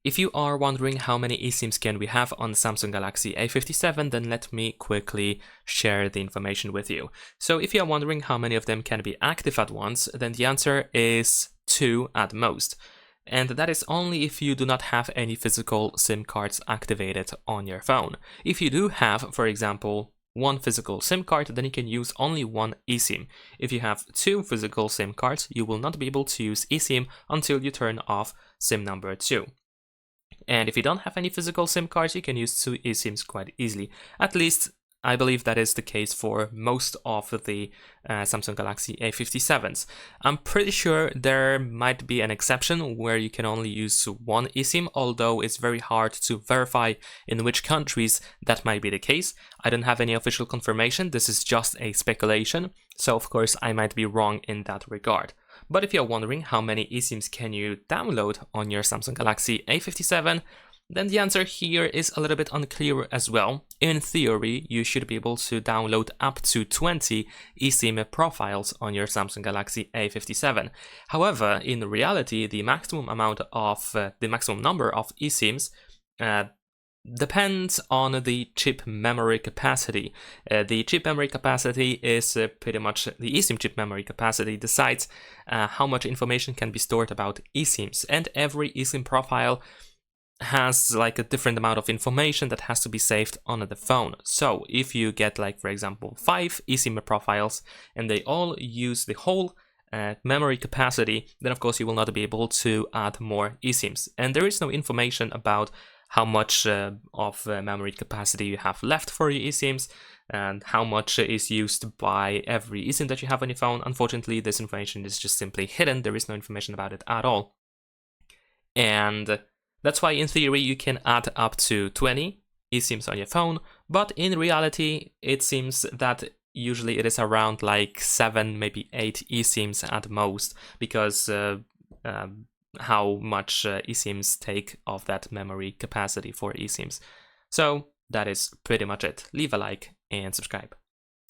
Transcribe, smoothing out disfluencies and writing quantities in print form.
If you are wondering how many eSIMs can we have on the Samsung Galaxy A57, then let me quickly share the information with you. So if you are wondering how many of them can be active at once, then the answer is 2 at most. And that is only if you do not have any physical SIM cards activated on your phone. If you do have, for example, one physical SIM card, then you can use only one eSIM. If you have 2 physical SIM cards, you will not be able to use eSIM until you turn off SIM number 2. And if you don't have any physical SIM cards, you can use 2 eSIMs quite easily. At least, I believe that is the case for most of the Samsung Galaxy A57s. I'm pretty sure there might be an exception where you can only use one eSIM, although it's very hard to verify in which countries that might be the case. I don't have any official confirmation, this is just a speculation, so of course I might be wrong in that regard. But if you're wondering how many eSIMs can you download on your Samsung Galaxy A57, then the answer here is a little bit unclear as well. In theory, you should be able to download up to 20 eSIM profiles on your Samsung Galaxy A57. However, in reality, the maximum number of eSIMs depends on the chip memory capacity. The chip memory capacity is pretty much the eSIM chip memory capacity decides how much information can be stored about eSIMs, and every eSIM profile has like a different amount of information that has to be saved on the phone. So if you get, like, for example, 5 eSIM profiles and they all use the whole memory capacity, then of course you will not be able to add more eSIMs, and there is no information about how much of memory capacity you have left for your eSIMs and how much is used by every eSIM that you have on your phone. Unfortunately, this information is just simply hidden. There is no information about it at all. And that's why in theory you can add up to 20 eSIMs on your phone, but in reality it seems that usually it is around like 7, maybe 8 eSIMs at most, because how much eSIMs take of that memory capacity for eSIMs. So that is pretty much it. Leave a like and subscribe.